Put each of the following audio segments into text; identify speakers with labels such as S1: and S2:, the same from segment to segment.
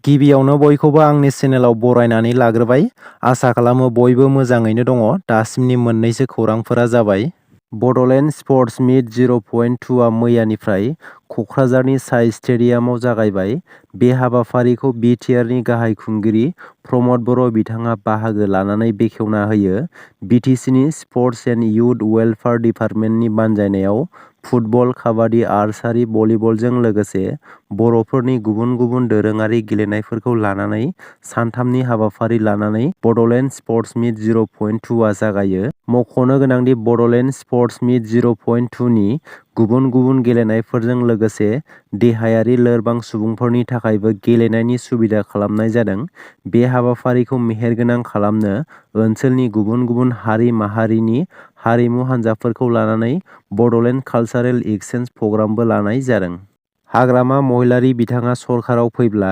S1: गिबियावनो बयखौबो आंनि चेनेलाव बरायनानै लाग्रोबाय। आसा खालामो बयबो मोजाङैनो दङ। दासिमनि मोननैसो खौरांफोरा जाबाय। बड'लेण्ड स्पर्ट्स मिट 0.2 आ मैयानिफ्राय क'क्राझारनि साइ स्टेडियामाव जागायबाय। बे हाबाफारिखौ BTRनि गाहाय खुंगिरि प्रमद बर' बिथाङा बाहागो लानानै बेखेवना होयो। BTCनि स्पर्ट्स एन्ड इयुथ वेलफेयार डिपार्टमेन्टनि बानजायनायाव फुटबल, काबादि, आर्चारि, भलिबलजों लोगोसे बर'फोरनि गुबुन गुबुन दोरोङारि गेलेनायफोरखौ लानानै सानथामनि हाबाफारि लानानै बड'लेण्ड स्पर्ट्स मिट 0.2 आ जागायो। मख'नो गोनांदि बड'लेण्ड स्पर्ट्स मिट 0.2 नि गुबुन गुबुन गेलेनायफोरजों लोगोसे देहायारि लोरबां सुबुंफोरनि थाखायबो गेलेनायनि सुबिदा खालामनाय जादों। बे हाबाफारिखौ मेहेरगोनां खालामनो ओनसोलनि गुबुन गुबुन हारि माहारिनि हारिमु हान्जाफोरखौ लानानै बड'लेण्ड कालचारेल एक्सचेन्ज प्रग्रामबो लानाय जादों। हाग्रामा महिलारी बिथाङा सरकाराव फैब्ला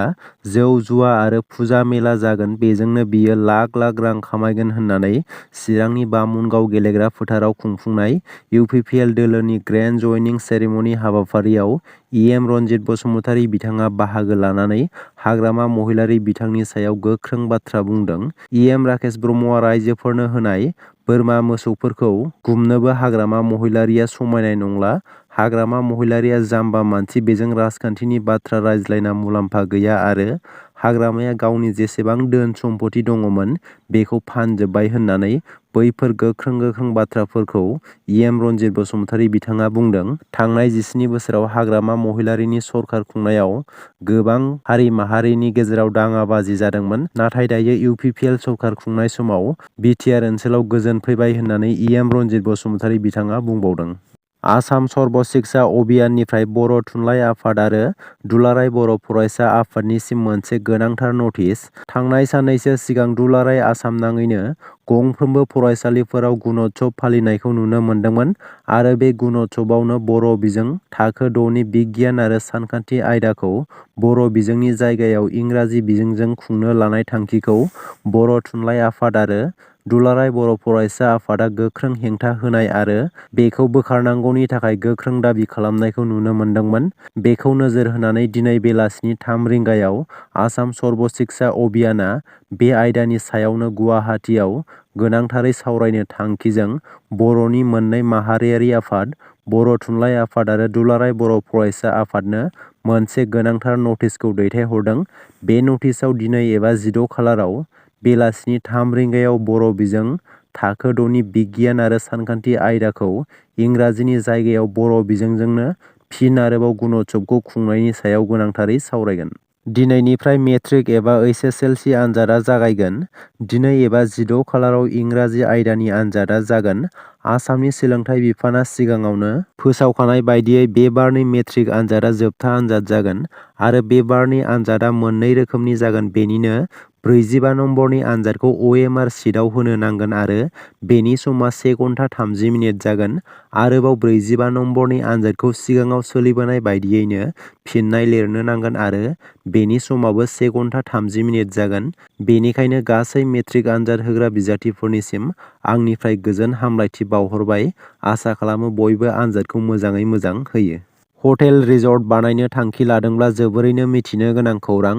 S1: जौ जुवा आरो फुजा मेला जागोन, बेजोंनो बियो लाख लाख रां खामायगोन होननानै चिरांनि बामुनगाव गेलेग्रा फोथाराव खुंफुंनाय UPPL दोलोनि ग्रेन्ड जयनिं सेरेमनि हाबाफारियाव EM रन्जित बसुमतारी बिथाङा बाहागो लानानै हाग्रामा महिलारी बिथांनि सायाव गोख्रों बाथ्रा बुंदों। EM राकेश ब्रह्मआ राइजोफोरनो होनाय बोरमा मोसौफोरखौ गुमनोबो हाग्रामा महिलारीया समायनाय नंला। हाग्रामा महिलारीया जाम्बा मानसि, बेजों राजखान्थिनि बाथ्रा रायज्लायना मुलाम्फा गैया आरो हाग्रामाया गावनि जेसेबां धोन सम्फथि दङमोन बेखौ फानजोब्बाय होननानै बैफोर गोख्रों बाथ्राफोरखौ EM रन्जित बसुमतारी बिथाङा बुंदों। थांनाय 17 बोसोराव हाग्रामा महिलारीनि सरकार खुंनायाव गोबां हारि माहारिनि गेजेराव दाङाबाजि जादोंमोन, नाथाय दायो UPPL सरकार खुंनाय समाव BTR ओनसोलाव गोजोन फैबाय होननानै EM रन्जित बसुमतारी बिथाङा बुंबावदों। आसाम सर्ब शिक्षा अभियाननिफ्राय बर' थुनलाइ आफाद आरो दुलाराय बर' फरायसा आफादनिसिम मोनसे गोनांथार नटिस। थांनाय साननैसो सिगां दुलाराय आसाम नाङैनो गंफ्रोमबो फरायसालिफोराव गुणोत्सव फालिनायखौ नुनो मोन्दोंमोन आरो बे गुणोत्सवआवनो बर' बिजों थाखो 6 नि बिगियान आरो सानखान्थि आयदाखौ बर' बिजोंनि जायगायाव इंराजि बिजोंजों खुंनो लानाय थांखिखौ बर' थुनलाइ आफाद आरो दुलाराय बर' फरायसा आफादा गोख्रों हेंथा होनाय आरो बेखौ बोखारनांगौनि थाखाय गोख्रों दाबि खालामनायखौ नुनो मोन्दोंमोन। बेखौ नोजोर होनानै दिनै बेलासिनि 3 रिंगायाव आसाम सर्ब शिक्षा अभियानआ बे आयदानि सायावनो गुवाहाटीआव गोनांथारै सावरायनो थांखिजों बर'नि मोननै माहारियारि आफाद, बर' थुनलाइ आफाद आरो दुलाराय बर' फरायसा आफादनो मोनसे गोनांथार नटिसखौ दैथायहरदों। बे नटिसआव दिनै एबा 16 खालाराव बेलासिनि 3 रिंगायाव बर' बिजों थाखो 6 नि बिगियान आरो सानखान्थि आयदाखौ इंराजिनि जायगायाव बर' बिजोंजोंनो फिन आरोबाव गुणोत्सवखौ खुंनायनि सायाव गोनांथारै सावरायगोन। दिनैनिफ्राय मेट्रिक एबा HSLC आनजादा जागायगोन। दिनै एबा 16 खालाराव इंराजि आयदानि आनजादा जागोन। आसामनि सोलोंथाइ बिफाना सिगाङावनो फोसावखानाय बायदियै बे बारनि मेट्रिक आनजादा जोबथा आनजाद जागोन आरो बे बारनि आनजादा मोननै रोखोमनि जागोन। बेनिनो 45 नम्बरनि आनजादखौ OMR सिटआव होनो नांगोन आरो बेनि समा 1 घन्टा 30 मिनिट जागोन। आरोबाव 45 नम्बरनि आनजादखौ सिगाङाव सोलिबोनाय बायदियैनो फिननाय लिरनो नांगोन आरो बेनि समाबो 1 घन्टा 30 मिनिट जागोन। बेनिखायनो गासै मेट्रिक आनजाद होग्रा बिजाथिफोरनिसिम आंनिफ्राय गोजोन हामलायथि बावहरबाय। आसा खालामो बयबो आनजादखौ मोजाङै मोजां होयो। हटेल रिसर्ट बानायनो थांखि लादोंब्ला जोबोरैनो मिथिनो गोनां खौरां।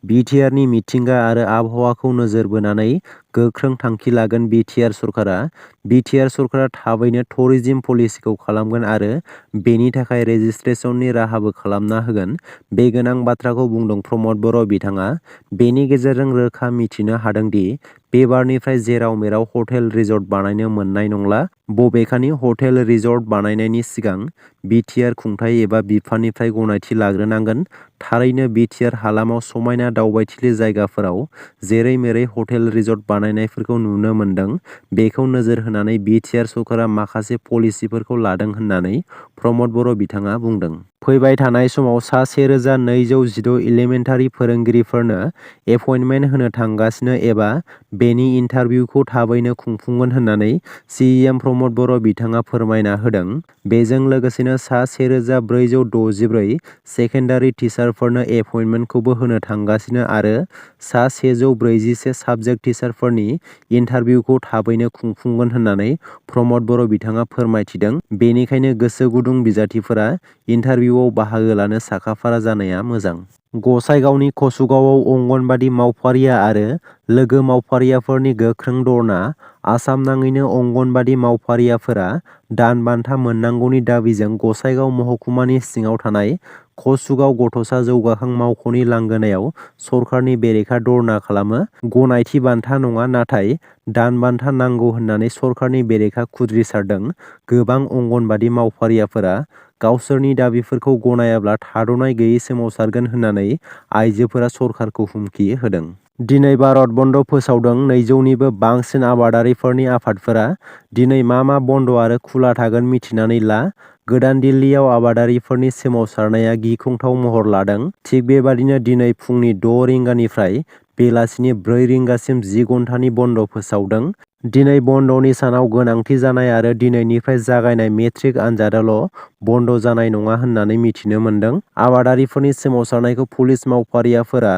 S1: BTRनि मिथिंगा आरो आबहावाखौ नोजोर बोनानै गोख्रों थांखि लागोन BTR सरकारा। BTR सरकारा थाबैनो टुरिज्म पलिसिखौ खालामगोन आरो बेनि थाखाय रेजिस्ट्रेसननि राहाबो खालामना होगोन। बे गोनां बाथ्राखौ बुंदों प्रमद बर' बिथाङा। बेनि गेजेरजों रोखा मिथिनो हादोंदि बे बारनिफ्राय जेराव मेराव हटेल रिसर्ट बानायनो मोननाय नंला। बबेखानि हटेल रिसर्ट बानायनायनि सिगां BTR खुंथाय एबा बिफाननिफ्राय गनायथि लाग्रोनांगोन। थारैनो BTR हालामाव समायना दावबायथिलि जायगाफोराव जेरै मेरै हटेल रिसर्ट बानायनायफोरखौ नुनो मोन्दों। बेखौ नोजोर होनानै BTR सरकारा माखासे पलिसिफोरखौ लादों होननानै प्रमद बर' बिथाङा बुंदों। फैबाय थानाय समाव सा 1216 इलिमेन्टारि फोरोंगिरिफोरनो एपइन्टमेन्ट होनो थांगासिनो एबा बेनि इन्टारभिउखौ थाबैनो खुंफुंगोन होननानै CEM प्रमद बर' बिथाङा फोरमायना होदों। बेजों लोगोसेनो सा 1464 सेकेन्डारि टिचारफोरनो एपइन्टमेन्टखौबो होनो थांगासिनो आरो सा 141 साबजेक्ट टिचारफोरनि इन्टारभिउखौ थाबैनो खुंफुंगोन होननानै प्रमद बर' बिथाङा फोरमायथिदों। बेनिखायनो गोसो गुदुं बिजाथिफोरा इन्टारभिउआव बाहागो लानो साखाफारा जानाया मोजां। गसाइगावनि कसुगावआव अंगनबादि मावफारिया आरो लोगो मावफारियाफोरनि गोख्रों धरना आसाम नाङैनो अंगनबादि मावफारियाफोरा दान बान्था मोननांगौनि दाबिजों गसाइगाव महकुमानि सिङाव थानाय कसुगाव गथ'सा जौगाखां मावख'नि लांगोनायाव सरखारनि बेरेखा धरना खालामो। गनायथि बान्था नङा नाथाय दान बान्था नांगौ होननानै सरखारनि बेरेखा खुद्रिसारदों। गोबां अंगनबादि मावफारियाफोरा गावसोरनि दाबिफोरखौ गनायाब्ला थाद'नाय गैयै सोमावसारगोन होननानै आइजोफोरा सरखारखौ हुमखि होदों। दिनै भारत बन्द फोसावदों 200निबो बांसिन आबादारिफोरनि आफादफोरा। दिनै मा बन्द आरो खुला थागोन मिथिनानै ला। गोदान दिल्लीयाव आबादारिफोरनि सोमावसारनाया गिख्रंथाव महर लादों। थिग बेबादिनो दिनै फुंनि 6 रिंगानिफ्राय बेलासिनि 4 रिंगासिम 10 घन्टानि बन्द फोसावदों। दिनै बन्दनि सानाव गोनांथि जानाय आरो दिनैनिफ्राय जागायनाय मेट्रिक आनजादाल' बन्द जानाय नङा होननानै मिथिनो मोन्दों। आबादारिफोरनि सोमावसारनायखौ पुलिस मावफारियाफोरा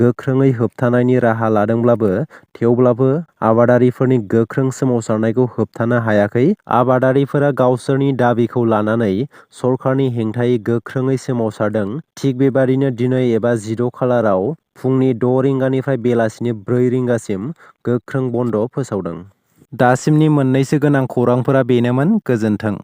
S1: गोख्रोङै होबथानायनि राहा लादोंब्लाबो थेवब्लाबो आबादारिफोरनि गोख्रों सोमावसारनायखौ होबथानो हायाखै। आबादारिफोरा गावसोरनि दाबिखौ लानानै सरखारनि हेंथायै गोख्रोङै सोमावसारदों। थिग बेबादिनो दिनै एबा 16 खालाराव फुंनि 6 रिंगानिफ्राय बेलासिनि 4 रिंगासिम गोख्रों बन्द फोसावदों। दासिमनि मोननैसो गोनां खौरांफोरा बेनोमोन। गोजोन्थों।